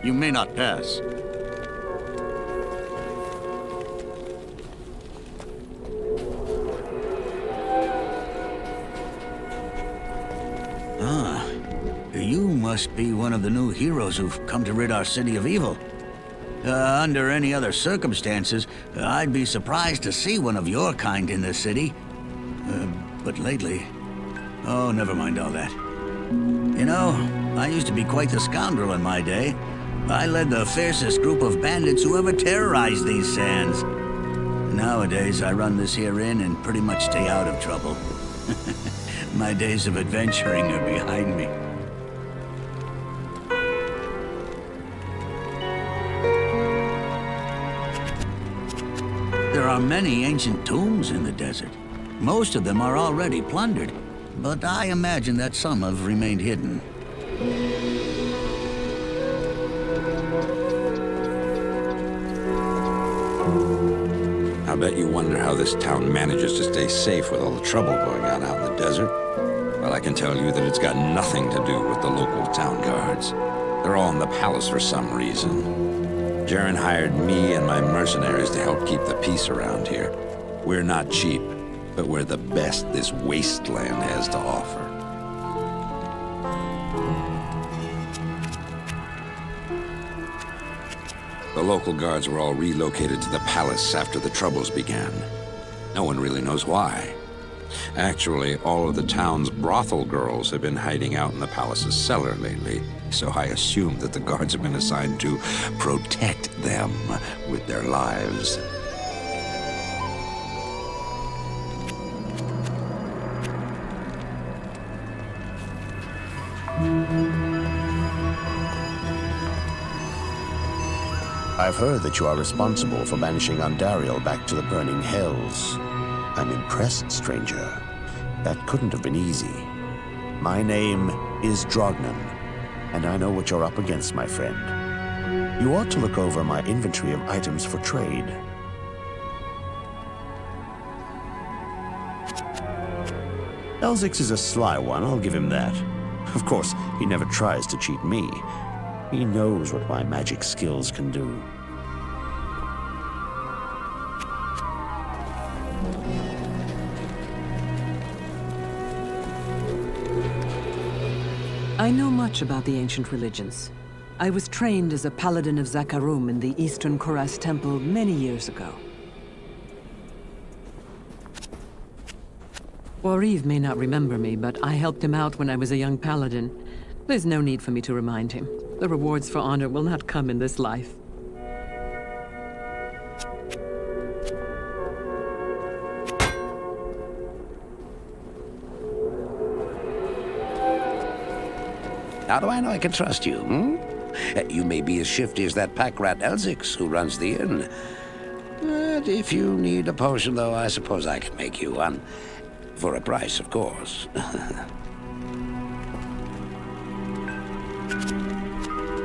You may not pass. Ah, you must be one of the new heroes who've come to rid our city of evil. Under any other circumstances, I'd be surprised to see one of your kind in this city. But lately... Oh, never mind all that. You know, I used to be quite the scoundrel in my day. I led the fiercest group of bandits who ever terrorized these sands. Nowadays, I run this here inn and pretty much stay out of trouble. My days of adventuring are behind me. There are many ancient tombs in the desert. Most of them are already plundered, but I imagine that some have remained hidden. I bet you wonder how this town manages to stay safe with all the trouble going on out in the desert. Well, I can tell you that it's got nothing to do with the local town guards. They're all in the palace for some reason. Jaren hired me and my mercenaries to help keep the peace around here. We're not cheap, but we're the best this wasteland has to offer. The local guards were all relocated to the palace after the troubles began. No one really knows why. Actually, all of the town's brothel girls have been hiding out in the palace's cellar lately, so I assume that the guards have been assigned to protect them with their lives. I've heard that you are responsible for banishing Duriel back to the burning hells. I'm impressed, stranger. That couldn't have been easy. My name is Drognan, and I know what you're up against, my friend. You ought to look over my inventory of items for trade. Elzix is a sly one, I'll give him that. Of course, he never tries to cheat me. He knows what my magic skills can do. I know much about the ancient religions. I was trained as a paladin of Zakarum in the Eastern Koras Temple many years ago. Wariv may not remember me, but I helped him out when I was a young paladin. There's no need for me to remind him. The rewards for honor will not come in this life. How do I know I can trust you, You may be as shifty as that pack rat Elzix who runs the inn. But if you need a potion, though, I suppose I can make you one. For a price, of course.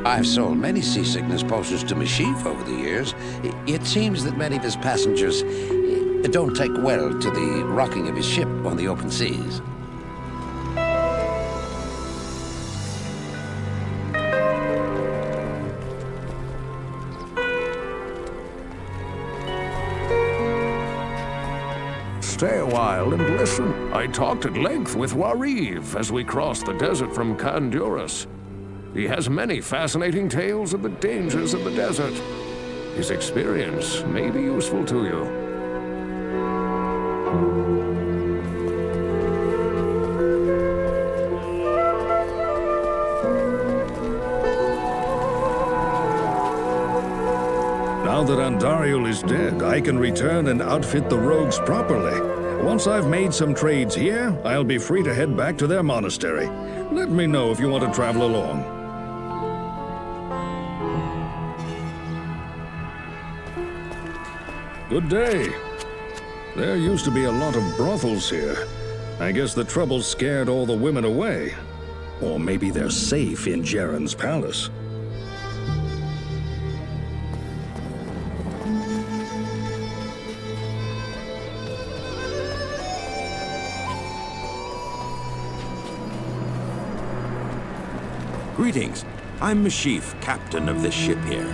I've sold many seasickness potions to Mashif over the years. It seems that many of his passengers don't take well to the rocking of his ship on the open seas. Stay a while and listen. I talked at length with Wariv as we crossed the desert from Kandurus. He has many fascinating tales of the dangers of the desert. His experience may be useful to you. Now that Duriel is dead, I can return and outfit the rogues properly. Once I've made some trades here, I'll be free to head back to their monastery. Let me know if you want to travel along. Good day. There used to be a lot of brothels here. I guess the trouble scared all the women away. Or maybe they're safe in Jaren's palace. Greetings. I'm Mashif, captain of this ship here.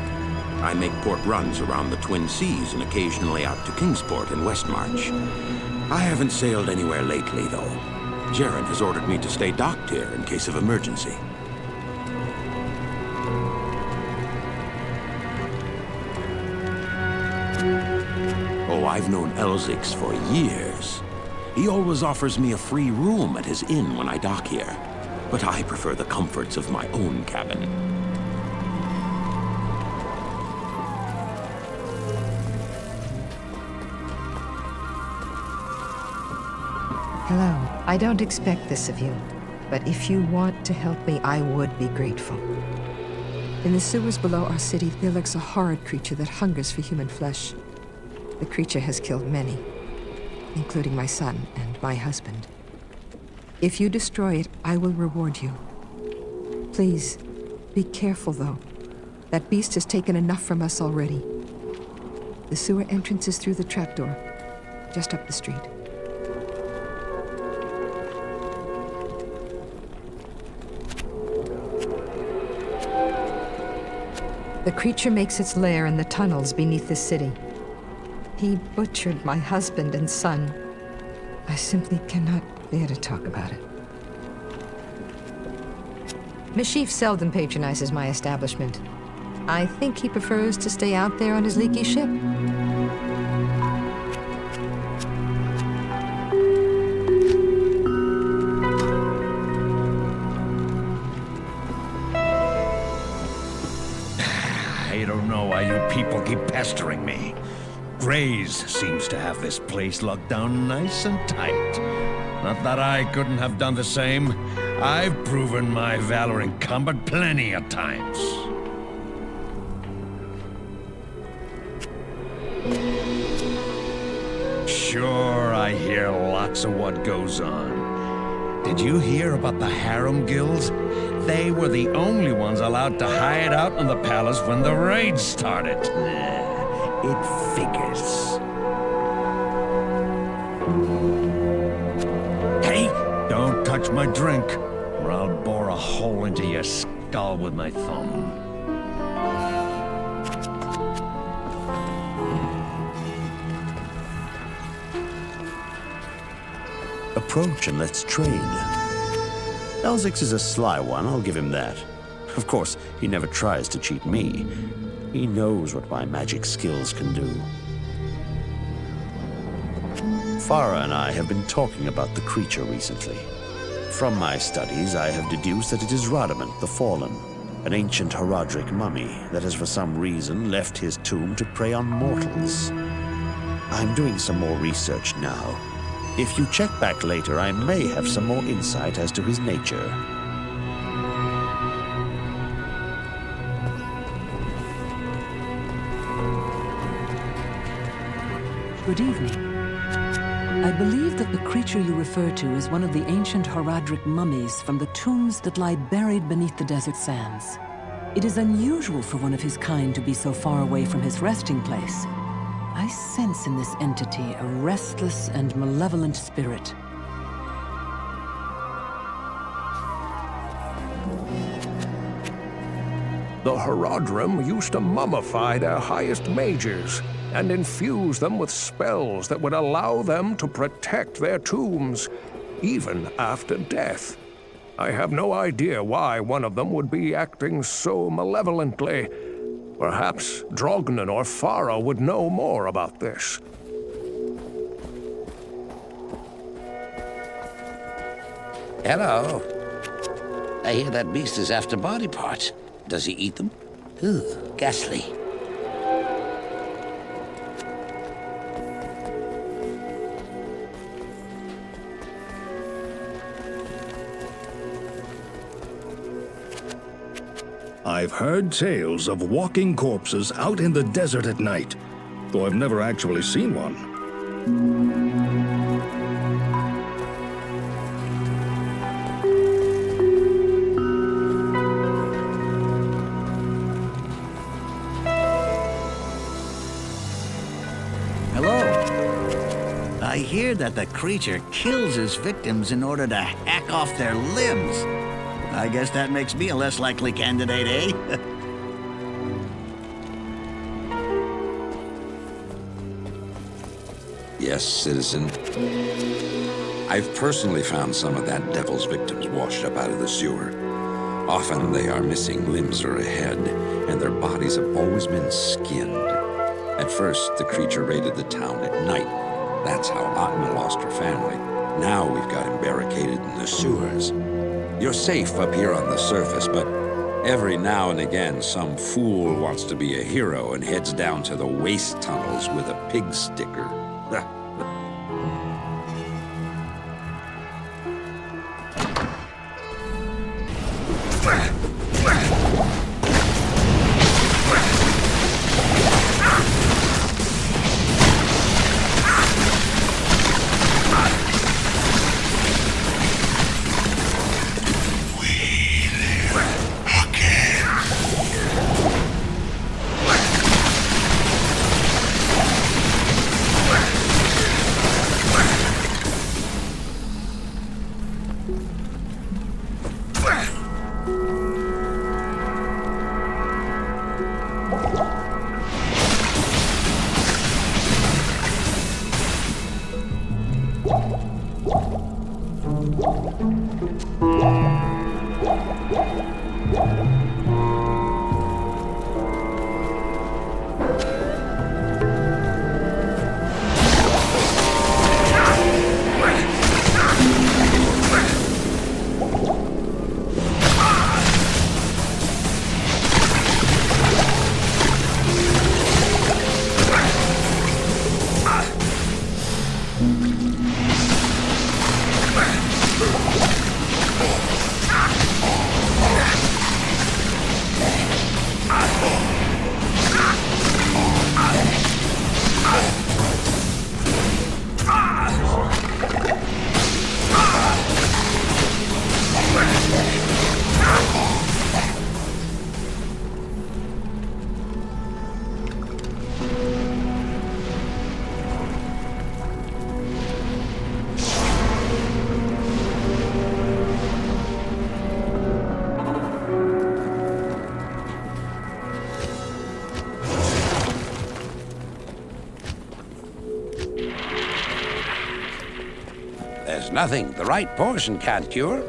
I make port runs around the Twin Seas and occasionally out to Kingsport in Westmarch. I haven't sailed anywhere lately, though. Jaren has ordered me to stay docked here in case of emergency. Oh, I've known Elzix for years. He always offers me a free room at his inn when I dock here. But I prefer the comforts of my own cabin. Hello. I don't expect this of you, but if you want to help me, I would be grateful. In the sewers below our city, there lurks a horrid creature that hungers for human flesh. The creature has killed many, including my son and my husband. If you destroy it, I will reward you. Please, be careful, though. That beast has taken enough from us already. The sewer entrance is through the trapdoor, just up the street. The creature makes its lair in the tunnels beneath the city. He butchered my husband and son. I simply cannot bear to talk about it. Mashif seldom patronizes my establishment. I think he prefers to stay out there on his leaky ship. I don't know why you people keep pestering me. Grays seems to have this place locked down nice and tight. Not that I couldn't have done the same. I've proven my valor in combat plenty of times. Sure, I hear lots of what goes on. Did you hear about the harem guilds? They were the only ones allowed to hide out in the palace when the raid started. It figures. Hey, don't touch my drink, or I'll bore a hole into your skull with my thumb. Approach and let's trade. Elzix is a sly one, I'll give him that. Of course, he never tries to cheat me. He knows what my magic skills can do. Farah and I have been talking about the creature recently. From my studies, I have deduced that it is Radament the Fallen, an ancient Horadric mummy that has for some reason left his tomb to prey on mortals. I'm doing some more research now. If you check back later, I may have some more insight as to his nature. Good evening. I believe that the creature you refer to is one of the ancient Horadric mummies from the tombs that lie buried beneath the desert sands. It is unusual for one of his kind to be so far away from his resting place. I sense in this entity a restless and malevolent spirit. The Horadrim used to mummify their highest mages and infuse them with spells that would allow them to protect their tombs, even after death. I have no idea why one of them would be acting so malevolently. Perhaps Drognan or Farah would know more about this. Hello. I hear that beast is after body parts. Does he eat them? Ooh, ghastly. I've heard tales of walking corpses out in the desert at night, though I've never actually seen one. Hello. I hear that the creature kills his victims in order to hack off their limbs. I guess that makes me a less likely candidate, eh? Yes, citizen. I've personally found some of that devil's victims washed up out of the sewer. Often they are missing limbs or a head, and their bodies have always been skinned. At first, the creature raided the town at night. That's how Atma lost her family. Now we've got him barricaded in the sewers. You're safe up here on the surface, but every now and again, some fool wants to be a hero and heads down to the waste tunnels with a pig sticker. There's nothing the right portion can't cure.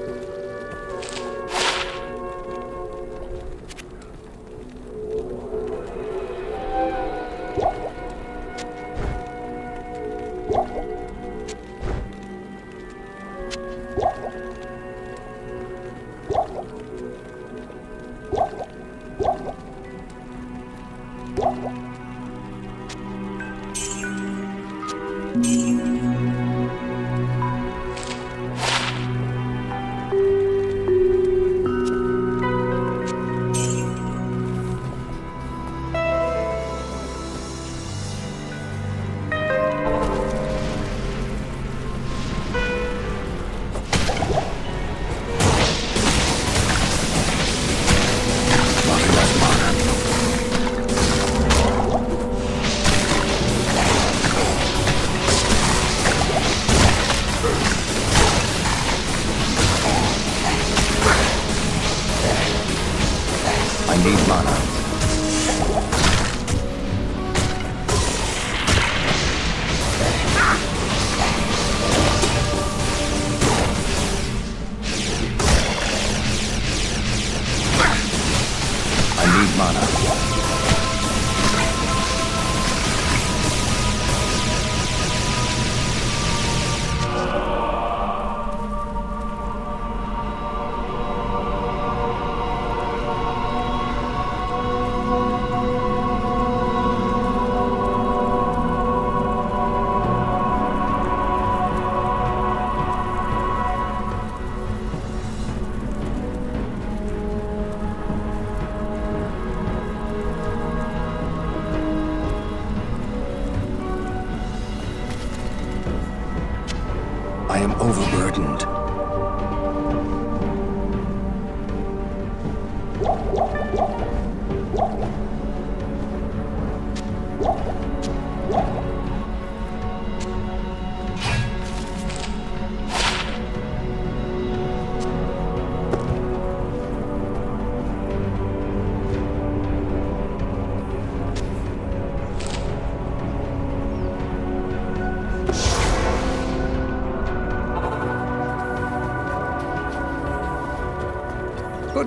I am overburdened.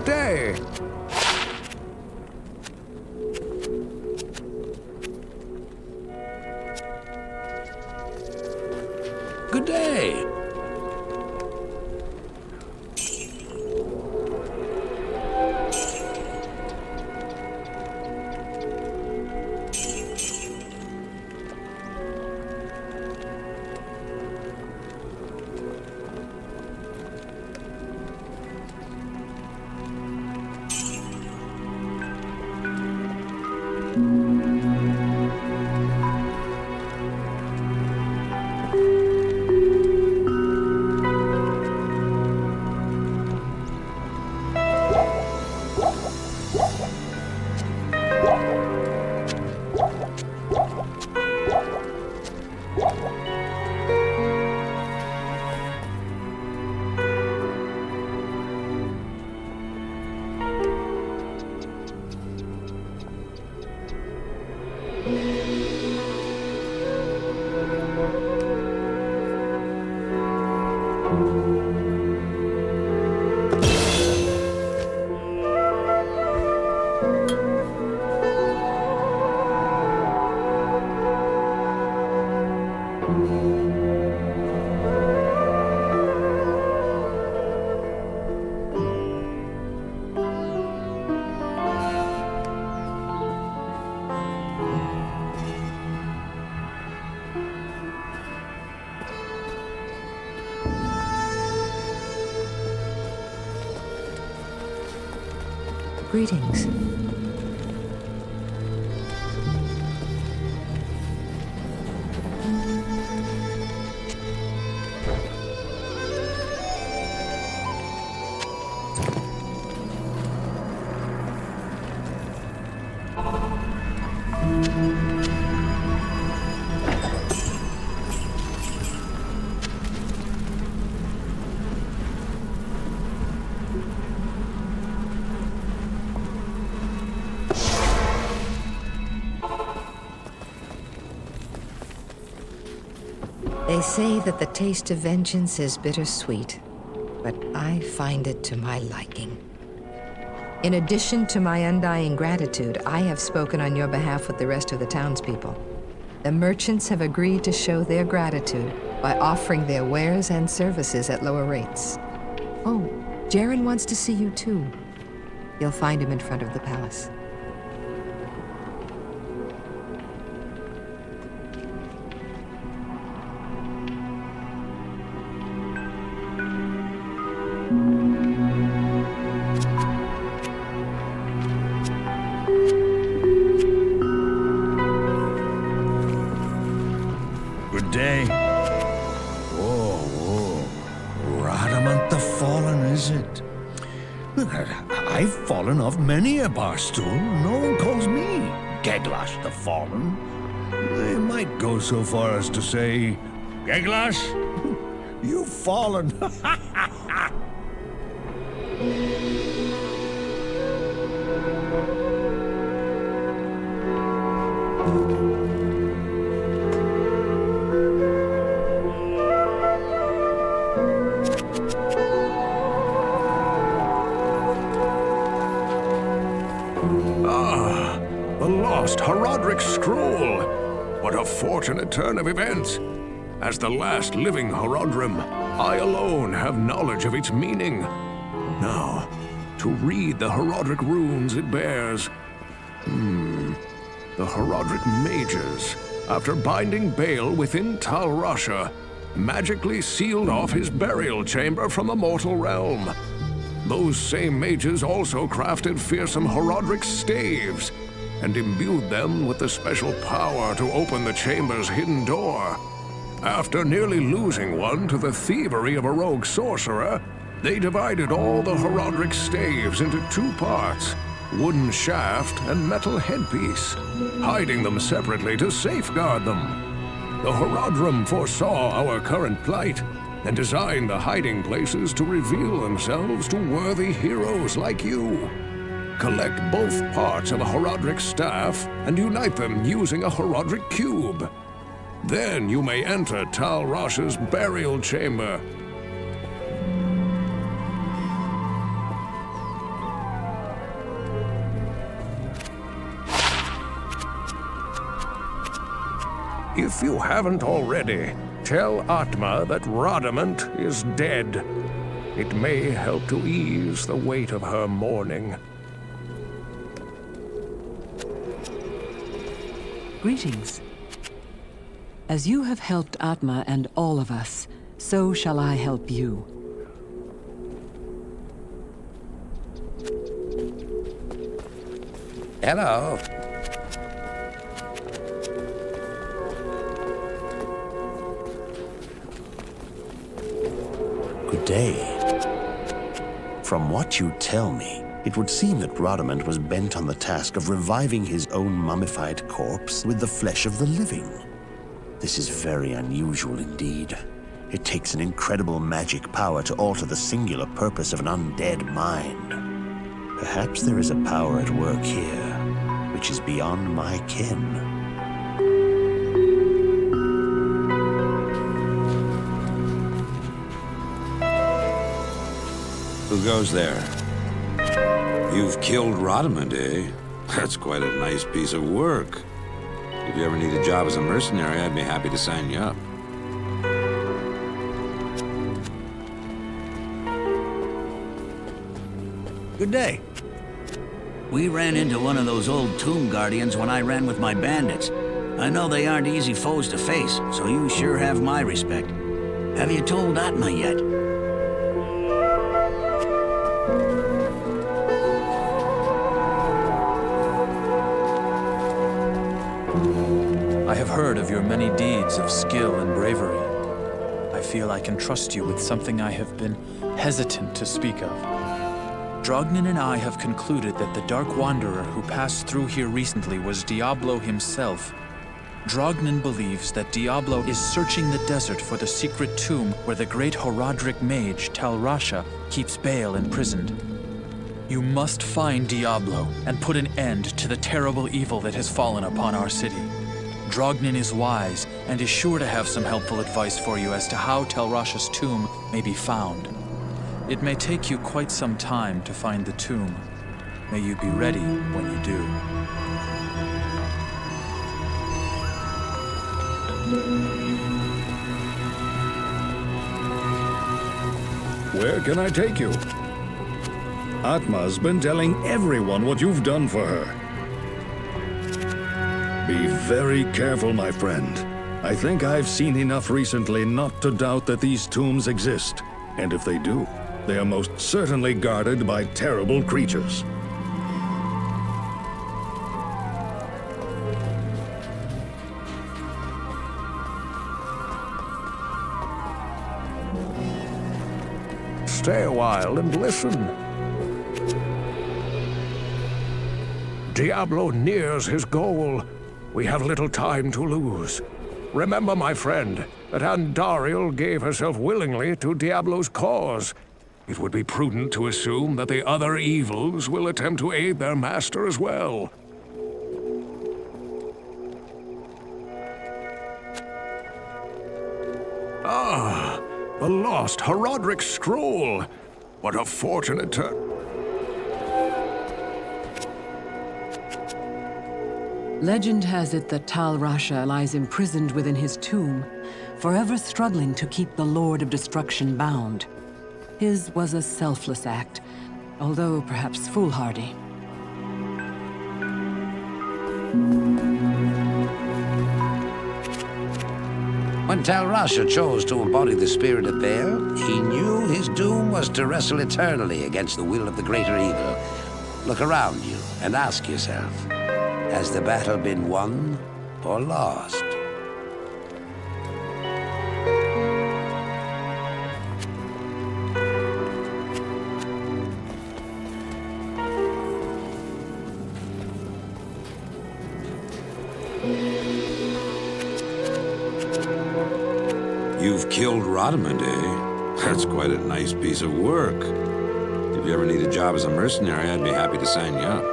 day. Good day. Greetings. They say that the taste of vengeance is bittersweet, but I find it to my liking. In addition to my undying gratitude, I have spoken on your behalf with the rest of the townspeople. The merchants have agreed to show their gratitude by offering their wares and services at lower rates. Oh, Jaren wants to see you too. You'll find him in front of the palace. Good day. Whoa. Radament the Fallen, is it? I've fallen off many a bar stool. No one calls me Geglash the Fallen. I might go so far as to say, Geglash, you've fallen. Horadric scroll! What a fortunate turn of events! As the last living Horadrim, I alone have knowledge of its meaning. Now, to read the Horadric runes it bears. The Horadric mages, after binding Baal within Tal Rasha, magically sealed off his burial chamber from the mortal realm. Those same mages also crafted fearsome Horadric staves, and imbued them with the special power to open the chamber's hidden door. After nearly losing one to the thievery of a rogue sorcerer, they divided all the Horadric staves into two parts, wooden shaft and metal headpiece, hiding them separately to safeguard them. The Horadrim foresaw our current plight and designed the hiding places to reveal themselves to worthy heroes like you. Collect both parts of a Horadric Staff and unite them using a Horadric Cube. Then you may enter Tal Rasha's burial chamber. If you haven't already, tell Atma that Radament is dead. It may help to ease the weight of her mourning. Greetings. As you have helped Atma and all of us, so shall I help you. Hello. Good day. From what you tell me, it would seem that Radament was bent on the task of reviving his own mummified corpse with the flesh of the living. This is very unusual indeed. It takes an incredible magic power to alter the singular purpose of an undead mind. Perhaps there is a power at work here, which is beyond my ken. Who goes there? You've killed Radament, eh? That's quite a nice piece of work. If you ever need a job as a mercenary, I'd be happy to sign you up. Good day. We ran into one of those old tomb guardians when I ran with my bandits. I know they aren't easy foes to face, so you sure have my respect. Have you told Atma yet? I have heard of your many deeds of skill and bravery. I feel I can trust you with something I have been hesitant to speak of. Drognin and I have concluded that the Dark Wanderer who passed through here recently was Diablo himself. Drognin believes that Diablo is searching the desert for the secret tomb where the great Horadric mage, Rasha, keeps Baal imprisoned. You must find Diablo and put an end to the terrible evil that has fallen upon our city. Drognin is wise and is sure to have some helpful advice for you as to how Rasha's tomb may be found. It may take you quite some time to find the tomb. May you be ready when you do. Where can I take you? Atma's been telling everyone what you've done for her. Be very careful, my friend. I think I've seen enough recently not to doubt that these tombs exist. And if they do, they are most certainly guarded by terrible creatures. Stay a while and listen. Diablo nears his goal. We have little time to lose. Remember, my friend, that Duriel gave herself willingly to Diablo's cause. It would be prudent to assume that the other evils will attempt to aid their master as well. Ah, the lost Horadric scroll. What a fortunate turn. Legend has it that Rasha lies imprisoned within his tomb, forever struggling to keep the Lord of Destruction bound. His was a selfless act, although perhaps foolhardy. When Rasha chose to embody the spirit of Baal, he knew his doom was to wrestle eternally against the will of the greater evil. Look around you and ask yourself, has the battle been won or lost? You've killed Radament, eh? That's quite a nice piece of work. If you ever need a job as a mercenary, I'd be happy to sign you up.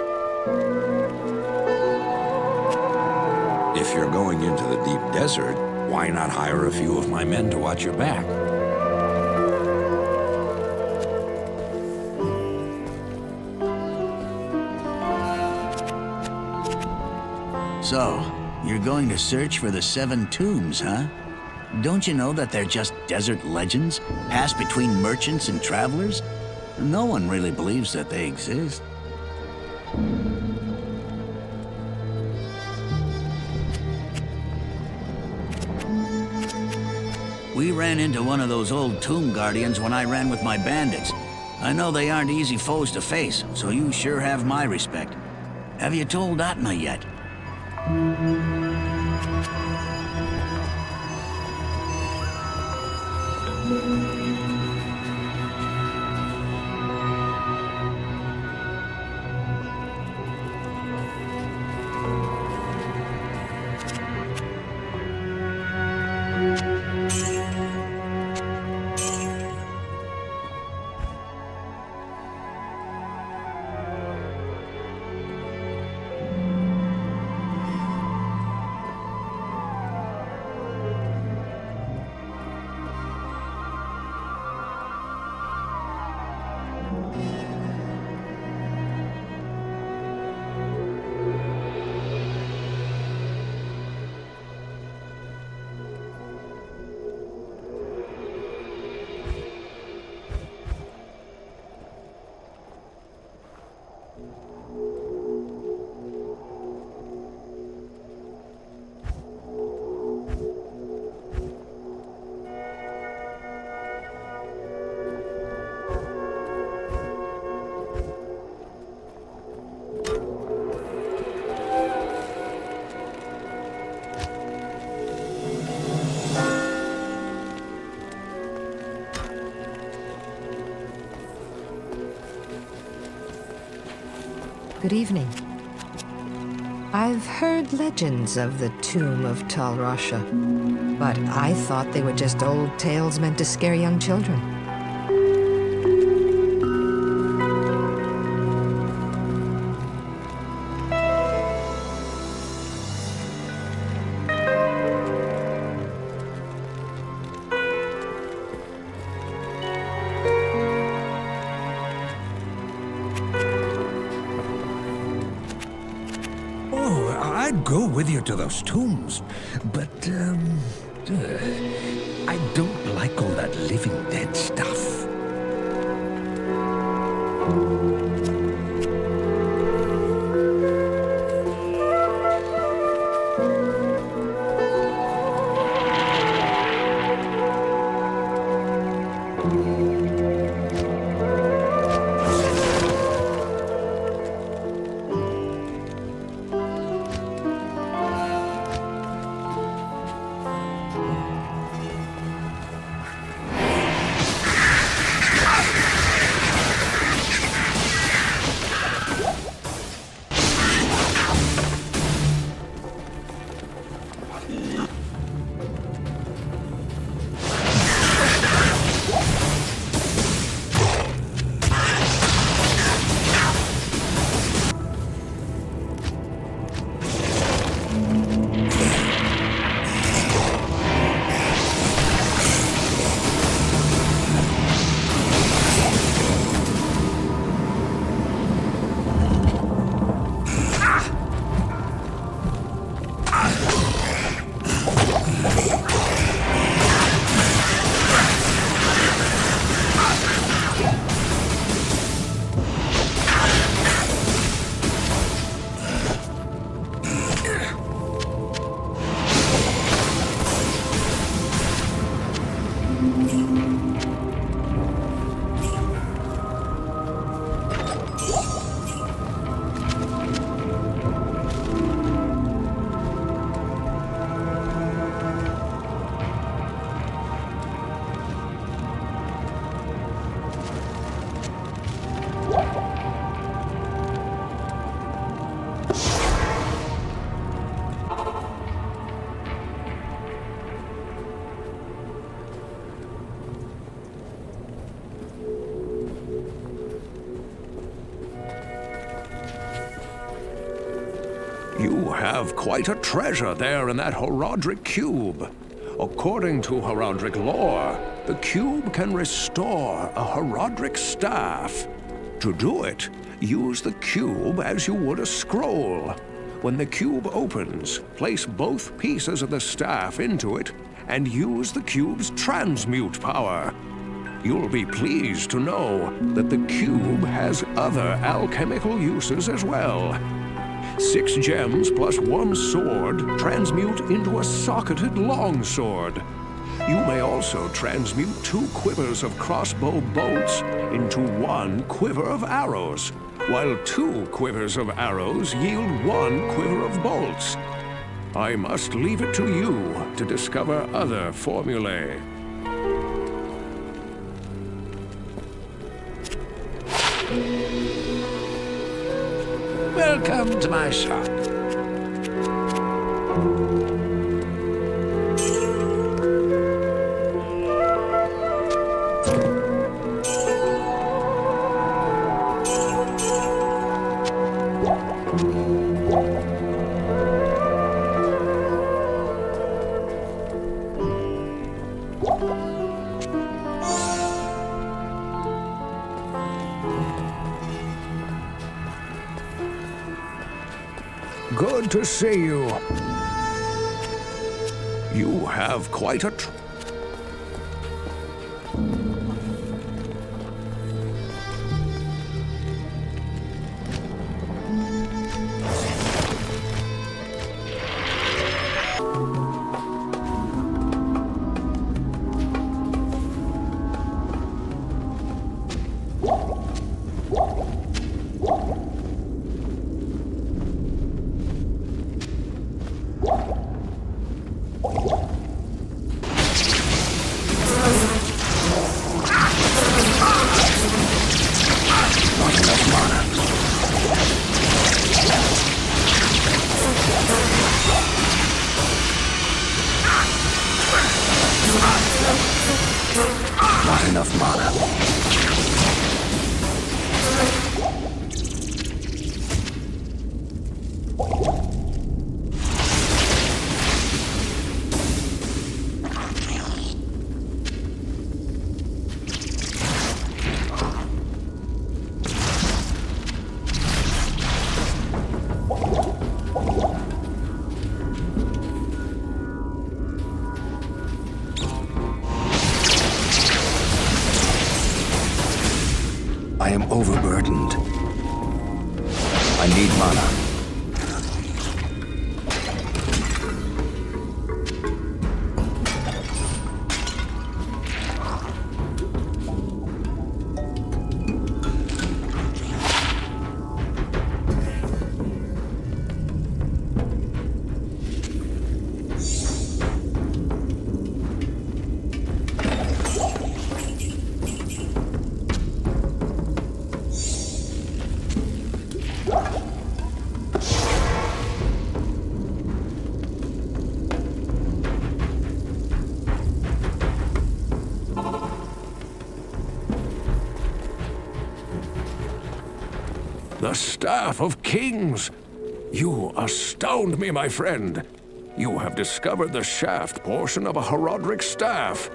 If you're going into the deep desert, why not hire a few of my men to watch your back? So, You're going to search for the 7 tombs, huh? Don't you know that they're just desert legends, passed between merchants and travelers? No one really believes that they exist. We ran into one of those old tomb guardians when I ran with my bandits. I know they aren't easy foes to face, so you sure have my respect. Have you told Atma yet? Good evening. I've heard legends of the tomb of Tal Rasha, but I thought they were just old tales meant to scare young children. I'd go with you to those tombs, but, I don't like all that living dead stuff. You have quite a treasure there in that Horadric cube. According to Horadric lore, the cube can restore a Horadric Staff. To do it, use the cube as you would a scroll. When the cube opens, place both pieces of the staff into it and use the cube's transmute power. You'll be pleased to know that the cube has other alchemical uses as well. 6 gems plus 1 sword transmute into a socketed longsword. You may also transmute 2 quivers of crossbow bolts into 1 quiver of arrows, while 2 quivers of arrows yield 1 quiver of bolts. I must leave it to you to discover other formulae. Welcome to my shop. Good to see you. You have quite a Not enough mana. I am overburdened. I need mana. The Staff of Kings! You astound me, my friend. You have discovered the shaft portion of a Horadric Staff.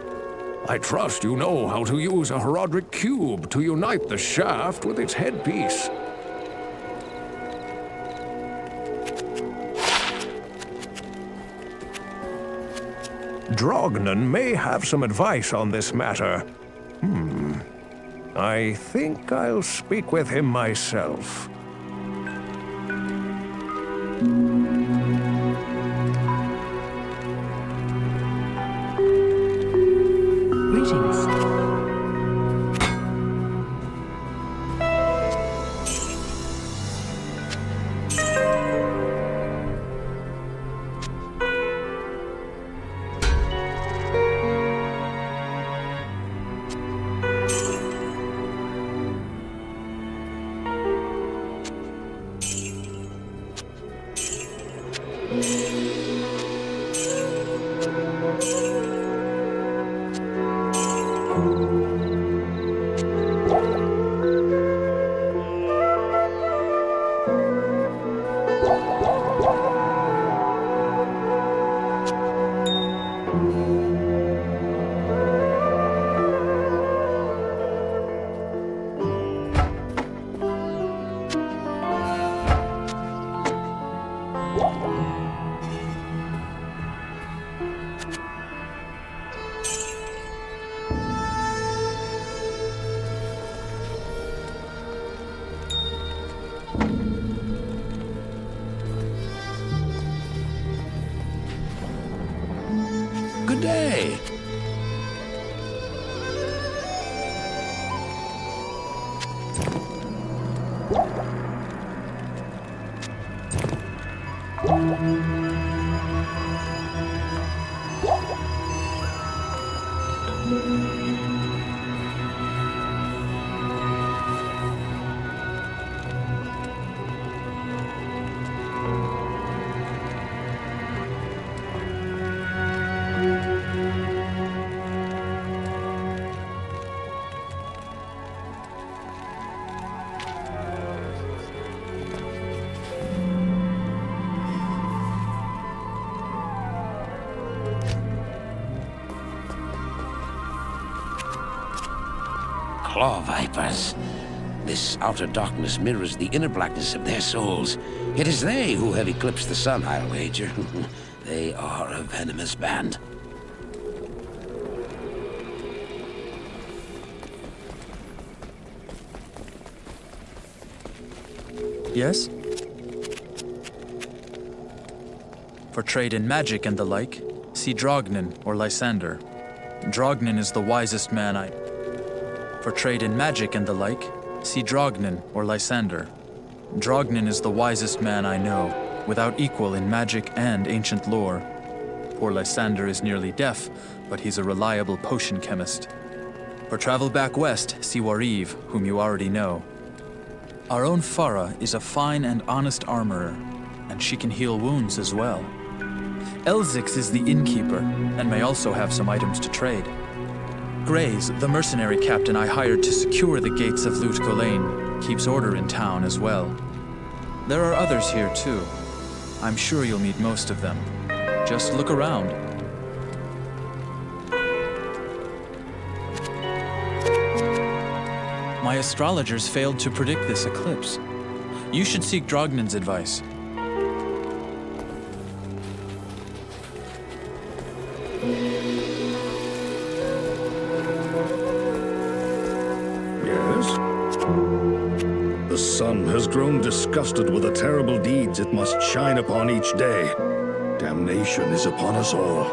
I trust you know how to use a Horadric Cube to unite the shaft with its headpiece. Drognan may have some advice on this matter. I think I'll speak with him myself. Greetings. claw vipers. This outer darkness mirrors the inner blackness of their souls. It is they who have eclipsed the sun, I'll wager. They are a venomous band. Yes? For trade in magic and the like, see Drognin or Lysander. Drognin is the wisest man I... For trade in magic and the like, see Drognin or Lysander. Drognin is the wisest man I know, without equal in magic and ancient lore. Poor Lysander is nearly deaf, but he's a reliable potion chemist. For travel back west, see Wariv, whom you already know. Our own Farah is a fine and honest armorer, and she can heal wounds as well. Elzix is the innkeeper, and may also have some items to trade. Grays, the mercenary captain I hired to secure the gates of Lut Gholein, keeps order in town as well. There are others here too. I'm sure you'll meet most of them. Just look around. My astrologers failed to predict this eclipse. You should seek Drognin's advice. The sun has grown disgusted with the terrible deeds it must shine upon each day. Damnation is upon us all.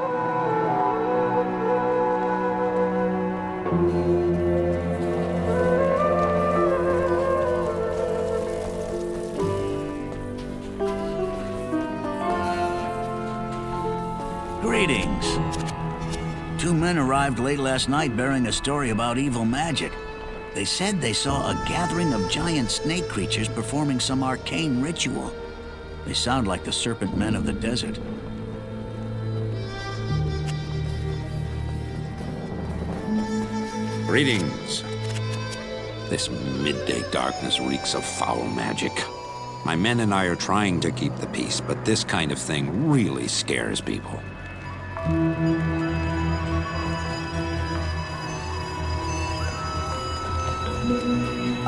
Greetings. Two men arrived late last night bearing a story about evil magic. They said they saw a gathering of giant snake creatures performing some arcane ritual. They sound like the serpent men of the desert. Greetings. This midday darkness reeks of foul magic. My men and I are trying to keep the peace, but this kind of thing really scares people.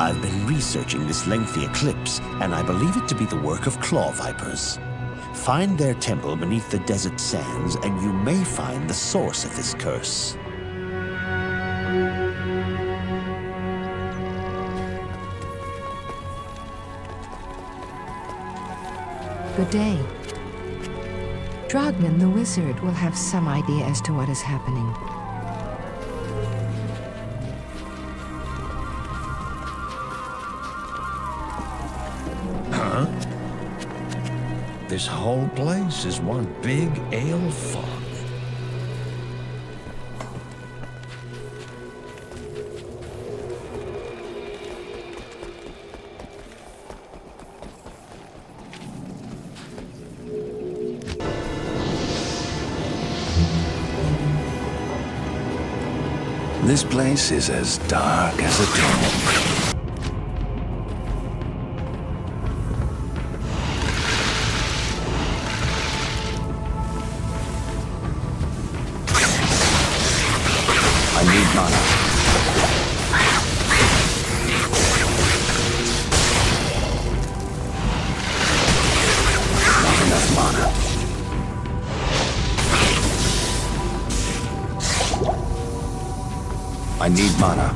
I've been researching this lengthy eclipse, and I believe it to be the work of claw vipers. Find their temple beneath the desert sands, and you may find the source of this curse. Good day. Drognin the wizard will have some idea as to what is happening. This whole place is one big ale fog. This place is as dark as a tomb. I need mana. Not enough mana. I need mana.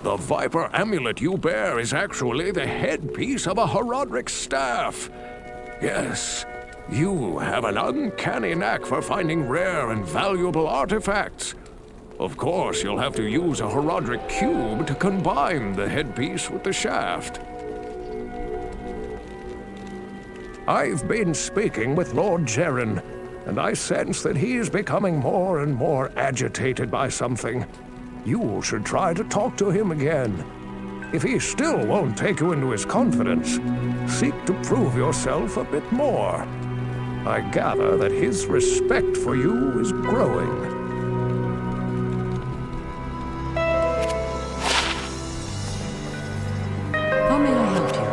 The Viper amulet you bear is actually the headpiece of a Horadric Staff. Yes, you have an uncanny knack for finding rare and valuable artifacts. Of course, you'll have to use a Horadric cube to combine the headpiece with the shaft. I've been speaking with Lord Gholein, and I sense that he's becoming more and more agitated by something. You should try to talk to him again. If he still won't take you into his confidence, seek to prove yourself a bit more. I gather that his respect for you is growing. How may I help you?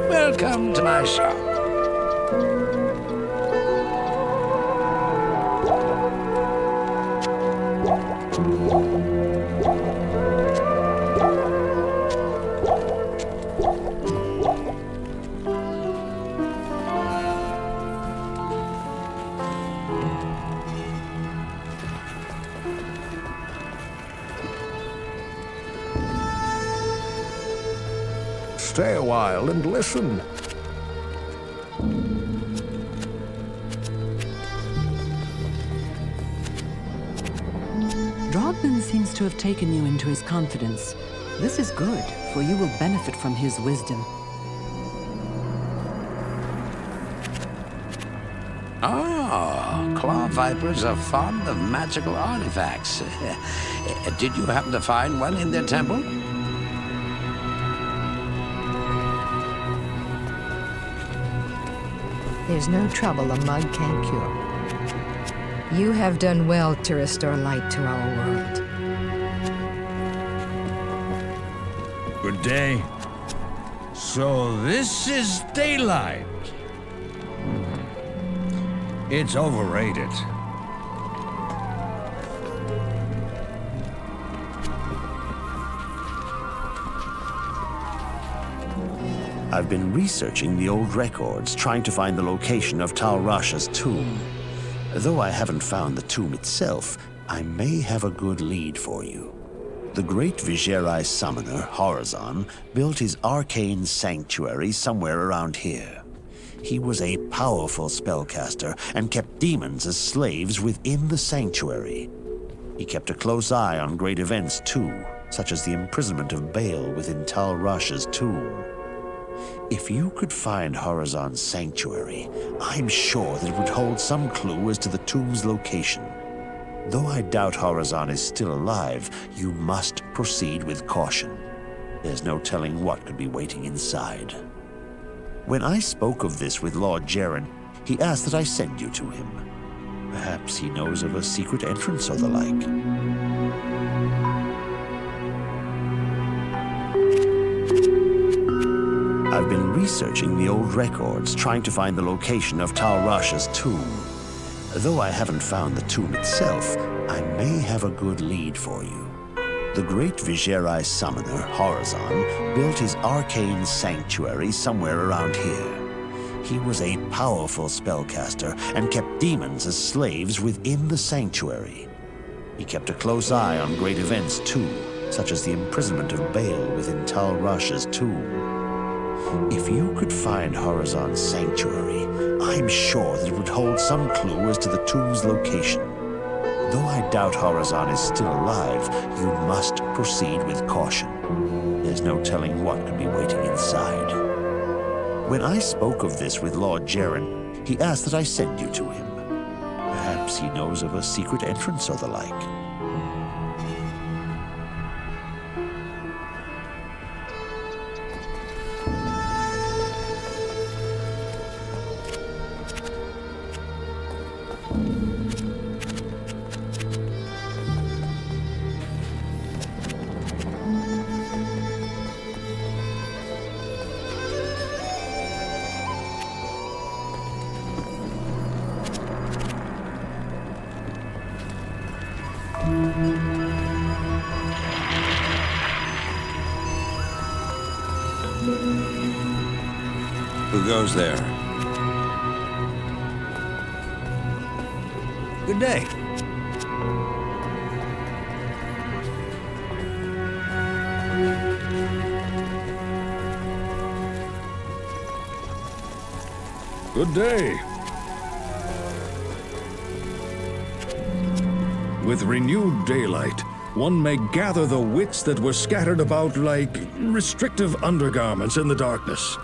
Welcome to my shop. Stay a while and listen. Radament seems to have taken you into his confidence. This is good, for you will benefit from his wisdom. Oh, claw vipers are fond of magical artifacts. Did you happen to find one in their temple? There's no trouble a mug can't cure. You have done well to restore light to our world. Good day. So this is daylight. It's overrated. I've been researching the old records, trying to find the location of Rasha's tomb. Though I haven't found the tomb itself, I may have a good lead for you. The great Vizjerei summoner, Horadric, built his Arcane Sanctuary somewhere around here. He was a powerful spellcaster and kept demons as slaves within the sanctuary. He kept a close eye on great events too, such as the imprisonment of Baal within Rasha's tomb. If you could find Horadric's sanctuary, I'm sure that it would hold some clue as to the tomb's location. Though I doubt Horadric is still alive, you must proceed with caution. There's no telling what could be waiting inside. When I spoke of this with Lord Gholein, he asked that I send you to him. Perhaps he knows of a secret entrance or the like. I've been researching the old records, trying to find the location of Rasha's tomb. Though I haven't found the tomb itself, I may have a good lead for you. The great Vizjerei summoner, Horadric, built his Arcane Sanctuary somewhere around here. He was a powerful spellcaster and kept demons as slaves within the sanctuary. He kept a close eye on great events too, such as the imprisonment of Baal within Rasha's tomb. If you could find Horadric's sanctuary, I'm sure that it would hold some clue as to the tomb's location. Though I doubt Horadric is still alive, you must proceed with caution. There's no telling what could be waiting inside. When I spoke of this with Lord Gholein, he asked that I send you to him. Perhaps he knows of a secret entrance or the like. Who goes there? Good day. Good day. With renewed daylight, one may gather the wits that were scattered about like restrictive undergarments in the darkness.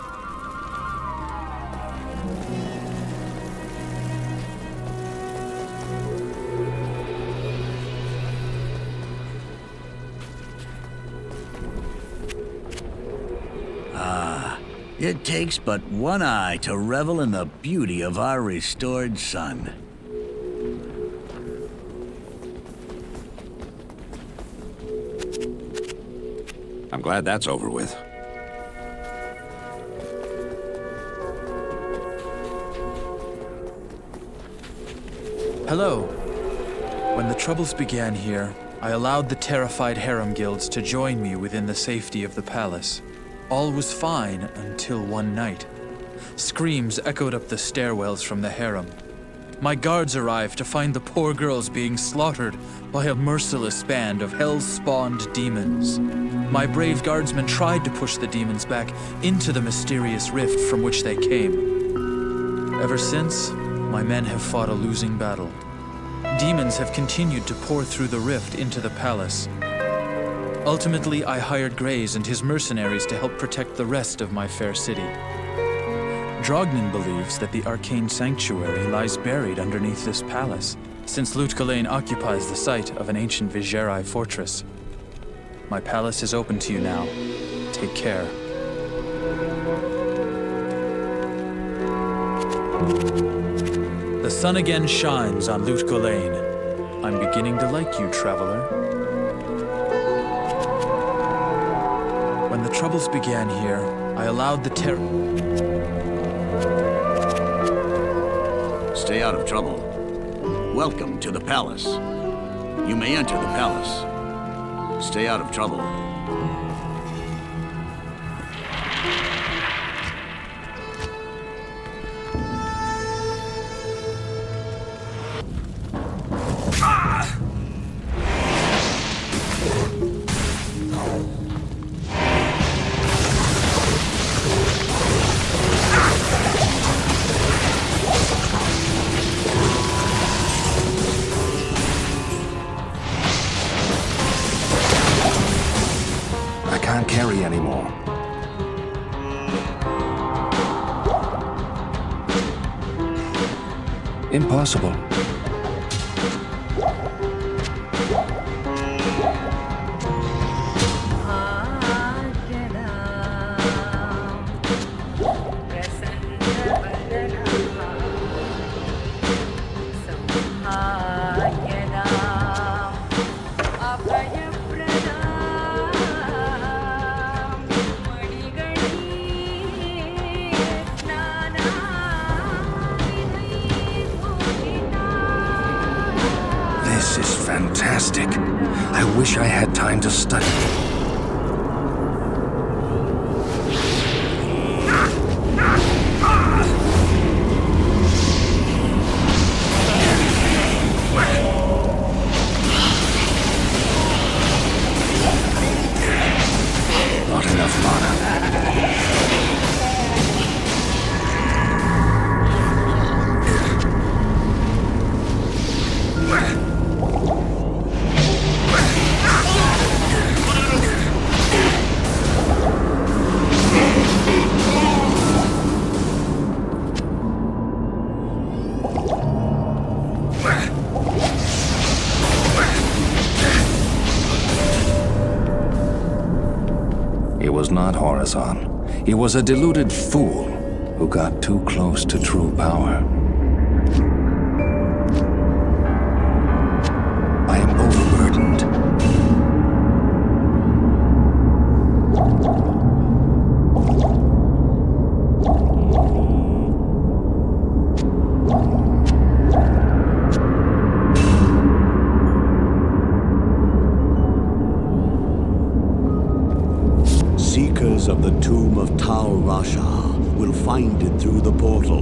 It takes but one eye to revel in the beauty of our restored sun. I'm glad that's over with. Hello. When the troubles began here, I allowed the terrified harem guilds to join me within the safety of the palace. All was fine until one night. Screams echoed up the stairwells from the harem. My guards arrived to find the poor girls being slaughtered by a merciless band of hell-spawned demons. My brave guardsmen tried to push the demons back into the mysterious rift from which they came. Ever since, my men have fought a losing battle. Demons have continued to pour through the rift into the palace. Ultimately, I hired Graze and his mercenaries to help protect the rest of my fair city. Drognin believes that the Arcane Sanctuary lies buried underneath this palace, since Lut Gholein occupies the site of an ancient Vizjerei fortress. My palace is open to you now. Take care. The sun again shines on Lut Gholein. I'm beginning to like you, traveler. When the troubles began here, I allowed the Stay out of trouble. Welcome to the palace. You may enter the palace. Stay out of trouble. Carry anymore. Impossible. Fantastic. I wish I had time to study. Not enough mana. Not Horizon. He was a deluded fool who got too close to true power. I am overburdened. seekers of the tomb of Rasha will find it through the portal.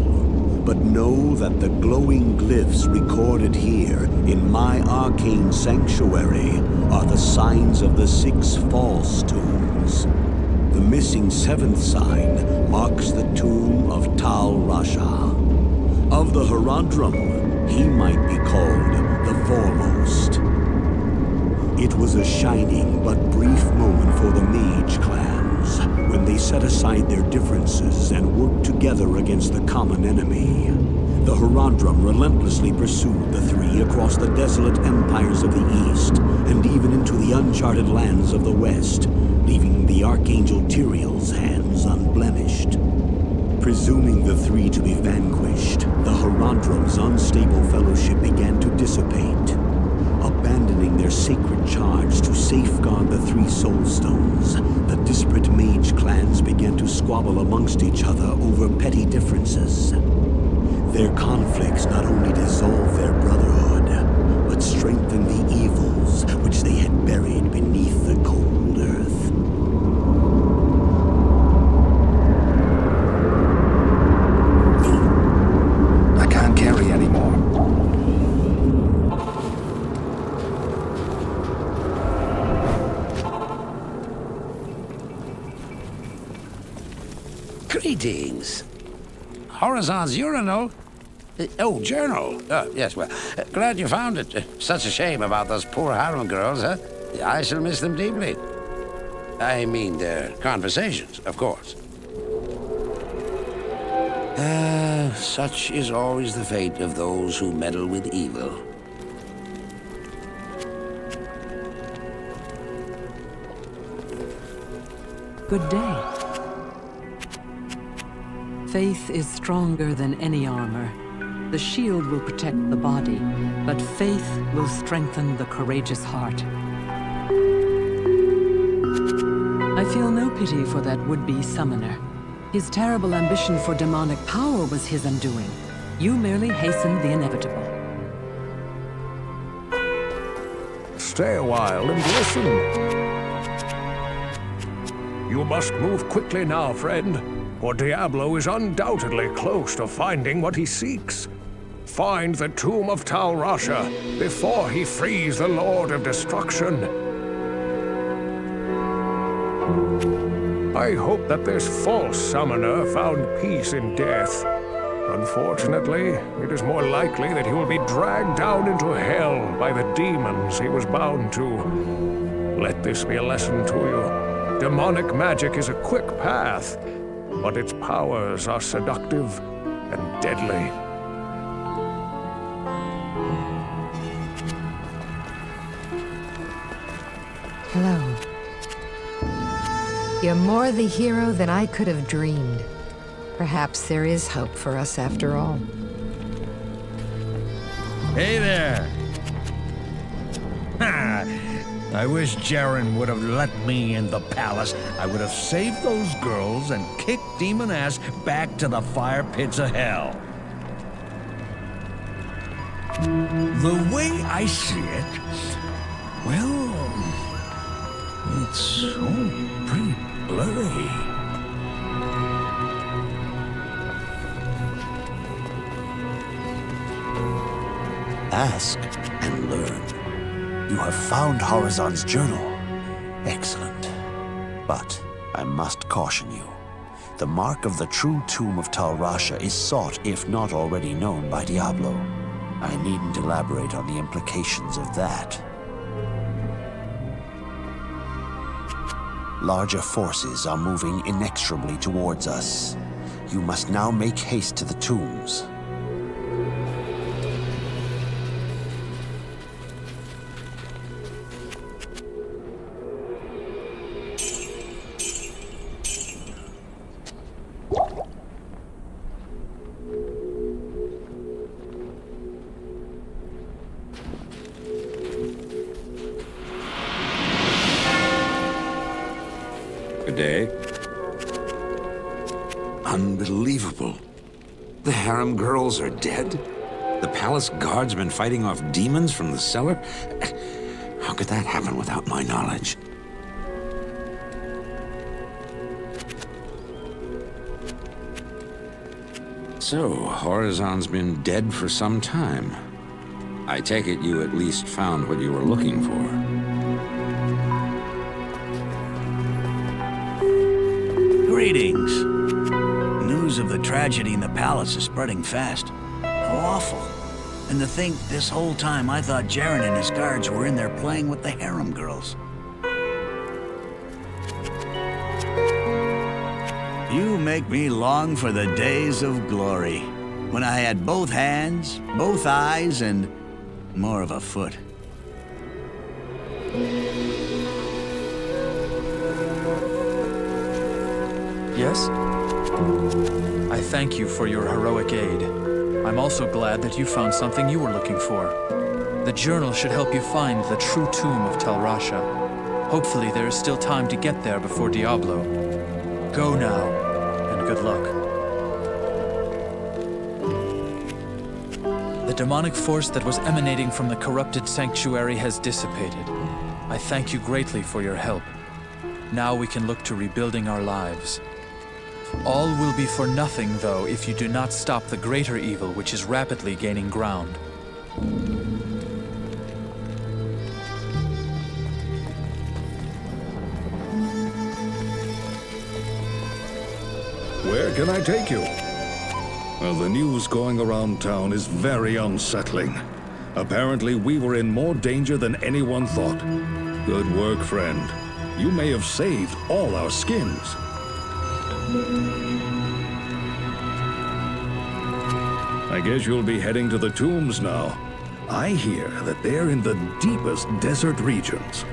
But know that the glowing glyphs recorded here in my Arcane Sanctuary are the signs of the 6 false tombs. The missing 7th sign marks the tomb of Rasha. Of the Horadrim, he might be called the foremost. It was a shining but brief moment for the mage clans, when they set aside their differences and worked together against the common enemy. The Horadrim relentlessly pursued the 3 across the desolate empires of the east, and even into the uncharted lands of the west, leaving the Archangel Tyrael's hands unblemished. Presuming the 3 to be vanquished, the Horadrim's unstable fellowship began to dissipate. Abandoning their sacred charge to safeguard the 3 soul stones, the disparate mage clans began to squabble amongst each other over petty differences. Their conflicts not only dissolved their brotherhood, but strengthened the evils which they had buried beneath the cold earth. I can't carry anymore. Greetings. Horizon's urinal? Oh, journal. Yes, well, glad you found it. Such a shame about those poor harem girls, huh? I shall miss them deeply. I mean, their conversations, of course. Such is always the fate of those who meddle with evil. Good day. Faith is stronger than any armor. The shield will protect the body, but faith will strengthen the courageous heart. I feel no pity for that would-be summoner. His terrible ambition for demonic power was his undoing. You merely hastened the inevitable. Stay a while and listen. You must move quickly now, friend, for Diablo is undoubtedly close to finding what he seeks. Find the tomb of Rasha before he frees the Lord of Destruction. I hope that this false summoner found peace in death. Unfortunately, it is more likely that he will be dragged down into hell by the demons he was bound to. Let this be a lesson to you. Demonic magic is a quick path, but its powers are seductive and deadly. Hello. You're more the hero than I could have dreamed. Perhaps there is hope for us after all. Hey there! Ha! I wish Jaren would have let me in the palace. I would have saved those girls and kicked demon ass back to the fire pits of hell. The way I see it, well, it's all pretty blurry. Ask and learn. You have found Horizon's journal. Excellent. But I must caution you. The mark of the true tomb of Rasha is sought, if not already known, by Diablo. I needn't elaborate on the implications of that. Larger forces are moving inexorably towards us. You must now make haste to the tombs. Good day. Unbelievable. The harem girls are dead? The palace guards been fighting off demons from the cellar? How could that happen without my knowledge? So, Horizon's been dead for some time. I take it you at least found what you were looking for. Greetings. News of the tragedy in the palace is spreading fast. How awful. And to think this whole time I thought Jaren and his guards were in there playing with the harem girls. You make me long for the days of glory, when I had both hands, both eyes, and more of a foot. Yes? I thank you for your heroic aid. I'm also glad that you found something you were looking for. The journal should help you find the true tomb of Rasha. Hopefully there is still time to get there before Diablo. Go now, and good luck. The demonic force that was emanating from the corrupted sanctuary has dissipated. I thank you greatly for your help. Now we can look to rebuilding our lives. All will be for nothing, though, if you do not stop the greater evil which is rapidly gaining ground. Where can I take you? Well, the news going around town is very unsettling. Apparently, we were in more danger than anyone thought. Good work, friend. You may have saved all our skins. I guess you'll be heading to the tombs now. I hear that they're in the deepest desert regions.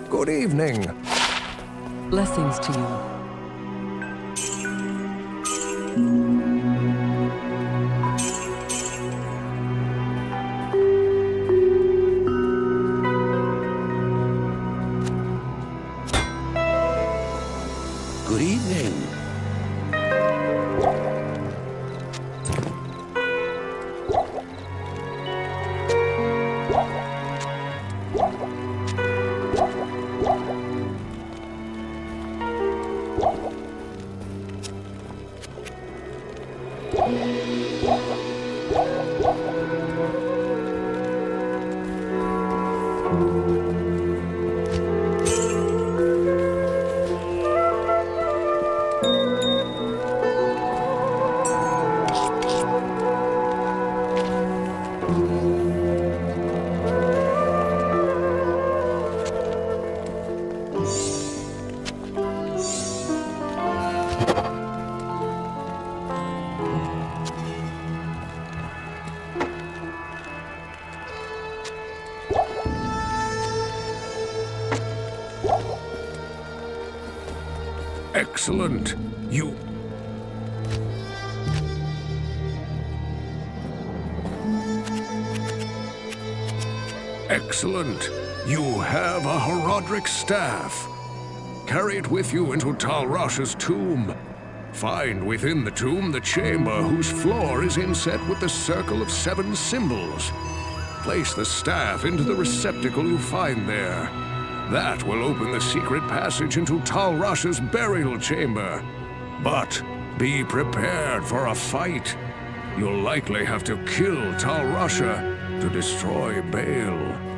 Good evening. Blessings to you. Good evening. Excellent. You... Excellent. You have a Horadric Staff. Carry it with you into Tal Rasha's tomb. Find within the tomb the chamber whose floor is inset with the circle of 7 symbols. Place the staff into the receptacle you find there. That will open the secret passage into Tal Rasha's burial chamber. But be prepared for a fight. You'll likely have to kill Tal Rasha to destroy Baal.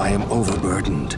I am overburdened.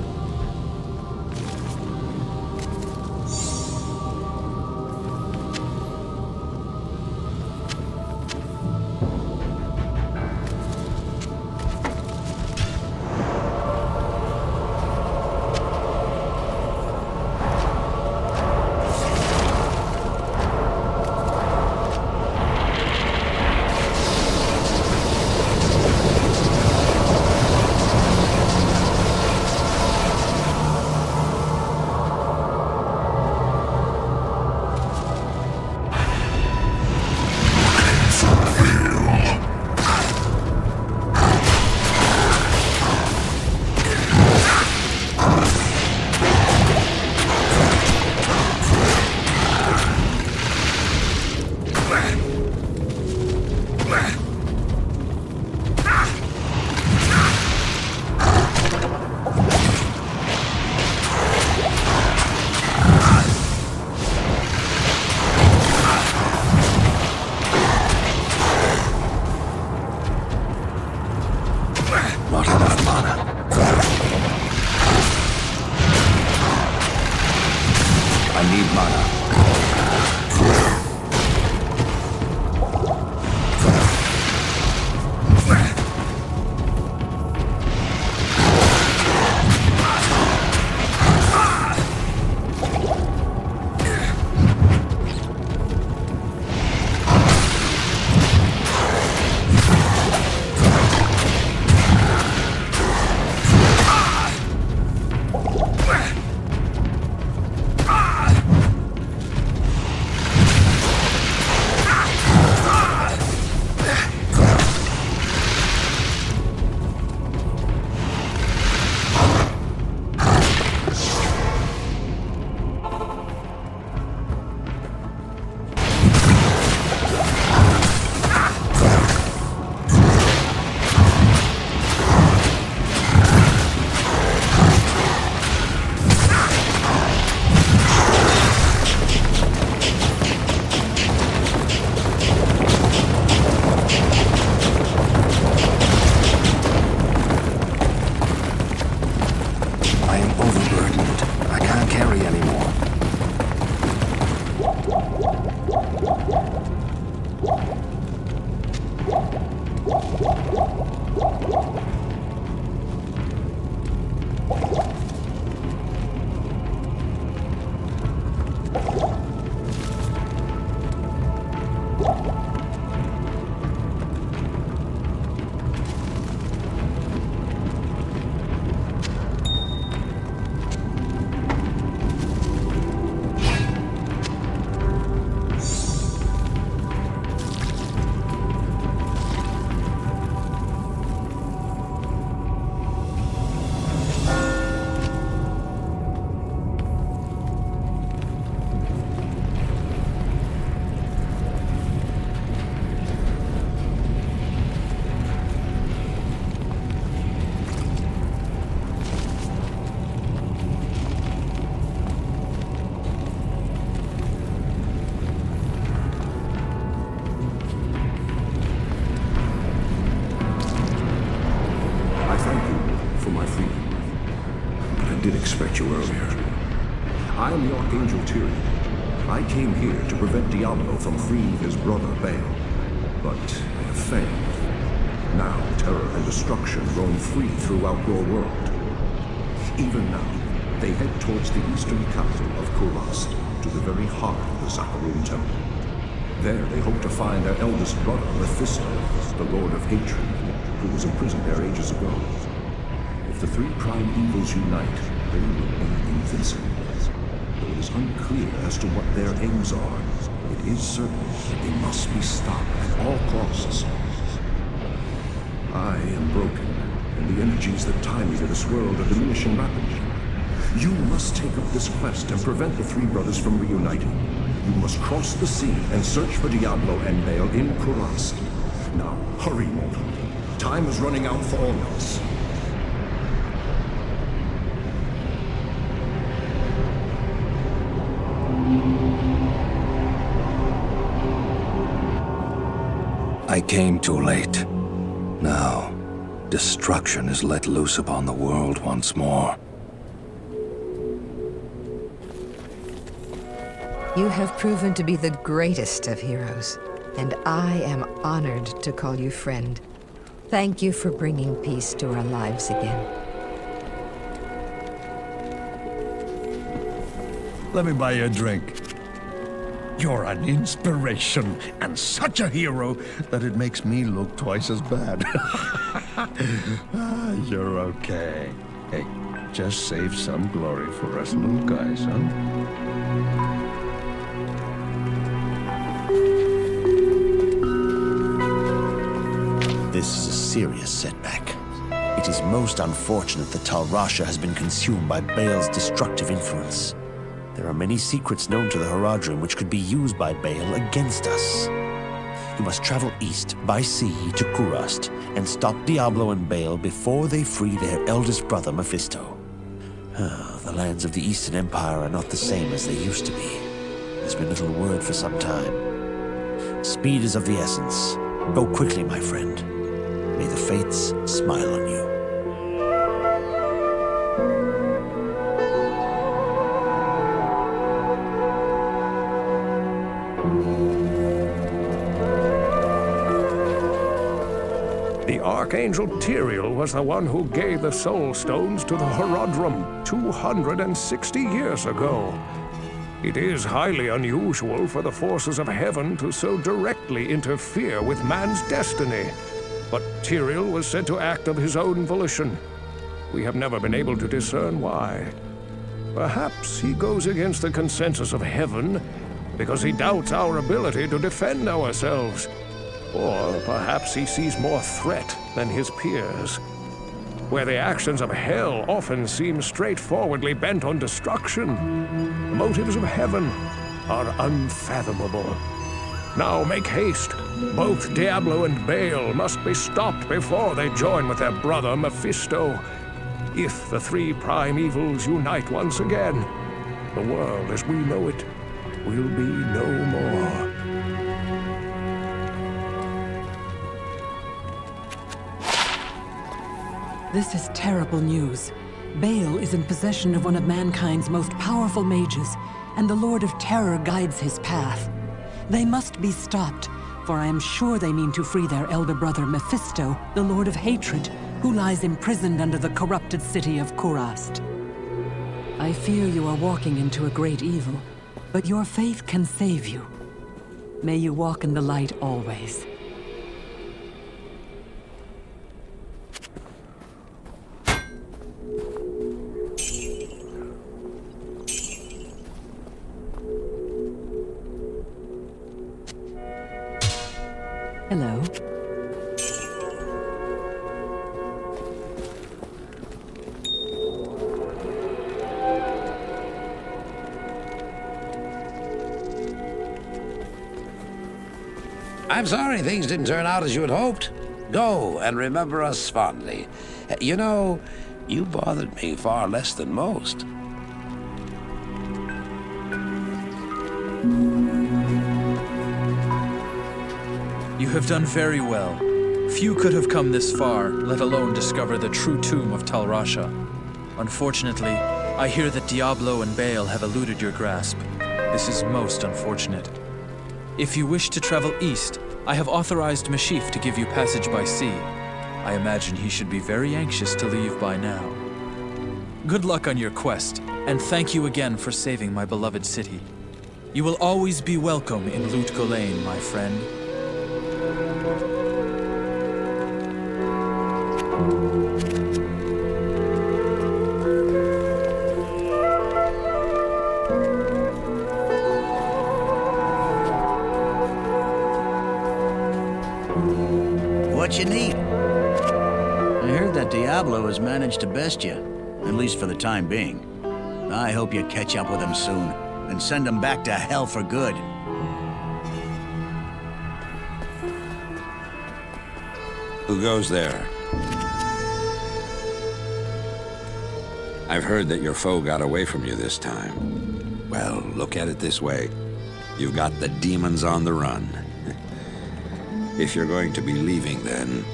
expect you earlier. I am the Archangel Tyrael. I came here to prevent Diablo from freeing his brother Baal, but I have failed. Now terror and destruction roam free throughout your world. Even now, they head towards the eastern capital of Kurast, to the very heart of the Zakharum Temple. There they hope to find their eldest brother, Mephisto, the Lord of Hatred, who was imprisoned there ages ago. If the three prime evils unite, they will be invincible. Though it is unclear as to what their aims are, it is certain that they must be stopped at all costs. I am broken, and the energies that tie me to this world are diminishing rapidly. You must take up this quest and prevent the three brothers from reuniting. You must cross the sea and search for Diablo and Baal in Kurast. Now, hurry, mortal. Time is running out for all of us. I came too late. Now, destruction is let loose upon the world once more. You have proven to be the greatest of heroes, and I am honored to call you friend. Thank you for bringing peace to our lives again. Let me buy you a drink. You're an inspiration, and such a hero that it makes me look twice as bad. You're okay. Hey, just save some glory for us little guys, huh? This is a serious setback. It is most unfortunate that Rasha has been consumed by Baal's destructive influence. There are many secrets known to the Horadrim which could be used by Baal against us. You must travel east by sea to Kurast and stop Diablo and Baal before they free their eldest brother Mephisto. The lands of the Eastern Empire are not the same as they used to be. There's been little word for some time. Speed is of the essence. Go quickly, my friend. May the fates smile on you. The Archangel Tyrael was the one who gave the Soul Stones to the Horadrim 260 years ago. It is highly unusual for the forces of heaven to so directly interfere with man's destiny. But Tyrael was said to act of his own volition. We have never been able to discern why. Perhaps he goes against the consensus of heaven because he doubts our ability to defend ourselves. Or perhaps he sees more threat than his peers. Where the actions of hell often seem straightforwardly bent on destruction, the motives of heaven are unfathomable. Now make haste. Both Diablo and Baal must be stopped before they join with their brother Mephisto. If the three prime evils unite once again, the world as we know it will be no more. This is terrible news. Baal is in possession of one of mankind's most powerful mages, and the Lord of Terror guides his path. They must be stopped, for I am sure they mean to free their elder brother Mephisto, the Lord of Hatred, who lies imprisoned under the corrupted city of Kurast. I fear you are walking into a great evil, but your faith can save you. May you walk in the light always. Hello. I'm sorry things didn't turn out as you had hoped. Go and remember us fondly. You know, you bothered me far less than most. You have done very well. Few could have come this far, let alone discover the true tomb of Tal Rasha. Unfortunately, I hear that Diablo and Baal have eluded your grasp. This is most unfortunate. If you wish to travel east, I have authorized Mashif to give you passage by sea. I imagine he should be very anxious to leave by now. Good luck on your quest, and thank you again for saving my beloved city. You will always be welcome in Lut Gholein, my friend. What you need? I heard that Diablo has managed to best you, at least for the time being. I hope you catch up with him soon, and send him back to hell for good. Who goes there? I've heard that your foe got away from you this time. Well, look at it this way. You've got the demons on the run. If you're going to be leaving then,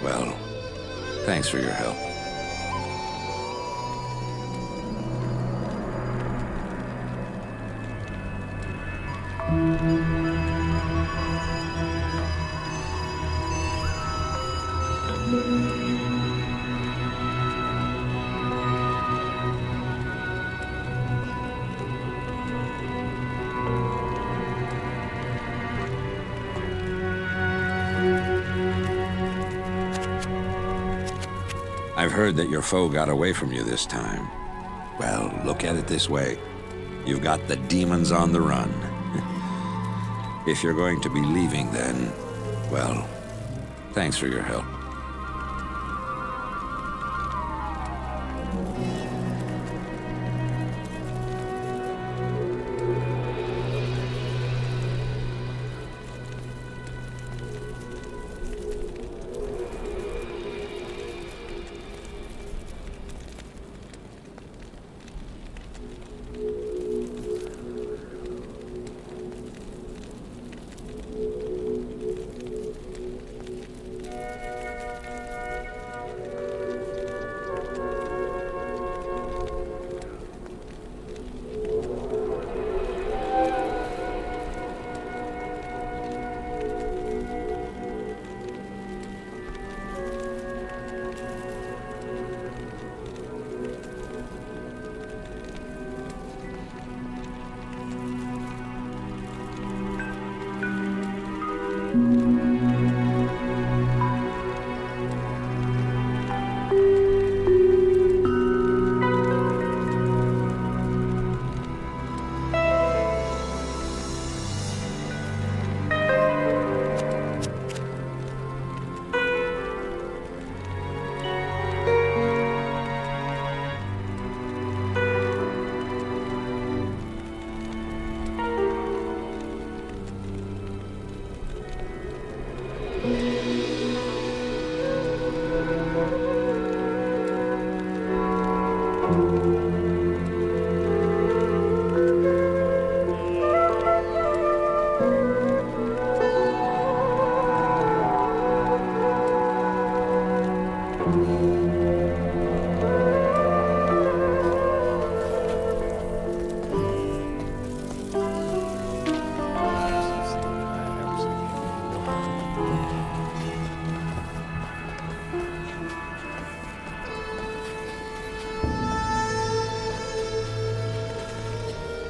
well, thanks for your help. I've heard that your foe got away from you this time. Well, look at it this way. You've got the demons on the run. If you're going to be leaving then, well, thanks for your help.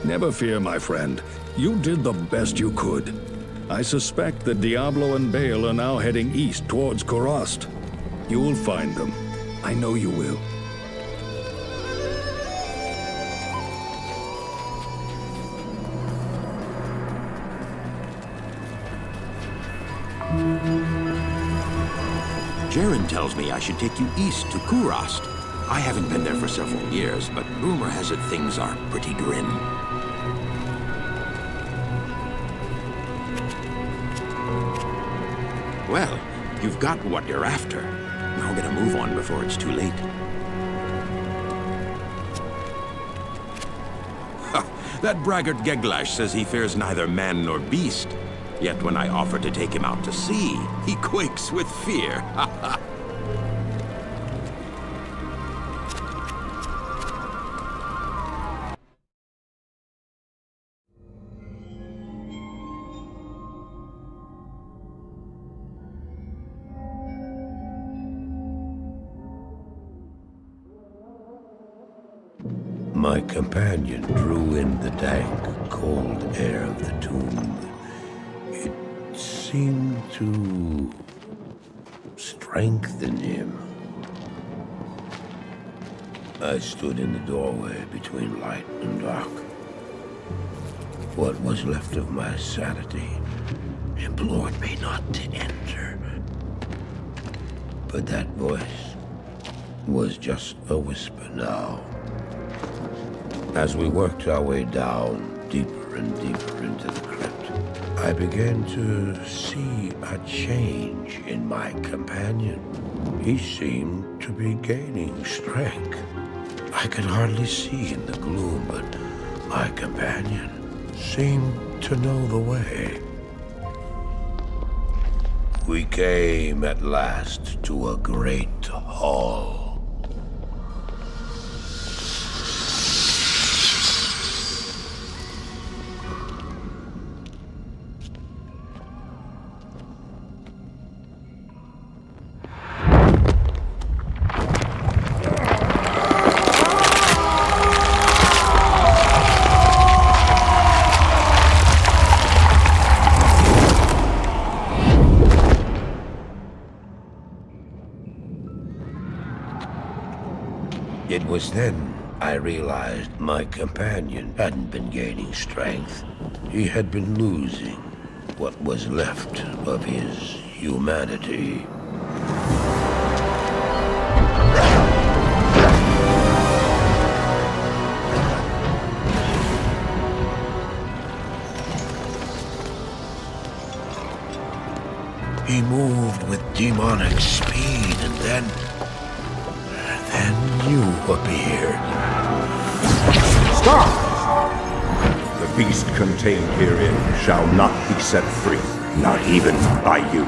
Never fear, my friend. You did the best you could. I suspect that Diablo and Baal are now heading east towards Kurast. You will find them. I know you will. Jaren tells me I should take you east to Kurast. I haven't been there for several years, but rumor has it things are pretty grim. Well, you've got what you're after. Now get a move on before it's too late. That braggart Geglash says he fears neither man nor beast. Yet when I offer to take him out to sea, he quakes with fear. my companion drew in the dank, cold air of the tomb, it seemed to strengthen him. I stood in the doorway between light and dark. What was left of my sanity implored me not to enter. But that voice was just a whisper now. As we worked our way down, deeper and deeper into the crypt, I began to see a change in my companion. He seemed to be gaining strength. I could hardly see in the gloom, but my companion seemed to know the way. We came at last to a great hall. It was then I realized my companion hadn't been gaining strength. He had been losing what was left of his humanity. He moved with demonic speed, and then you appeared. Stop! The beast contained herein shall not be set free, not even by you.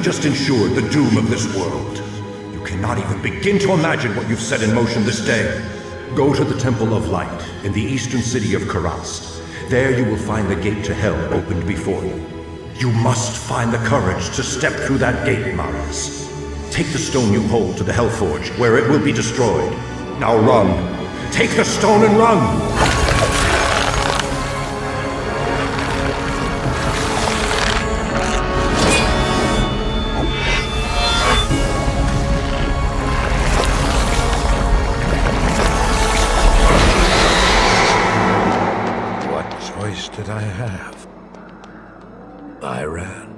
Just ensured the doom of this world. You cannot even begin to imagine what you've set in motion this day. Go to the Temple of Light in the eastern city of Karas. There you will find the gate to hell opened before you. You must find the courage to step through that gate, Maris. Take the stone you hold to the Hellforge, where it will be destroyed. Now run. Take the stone and run! Did I have? I ran.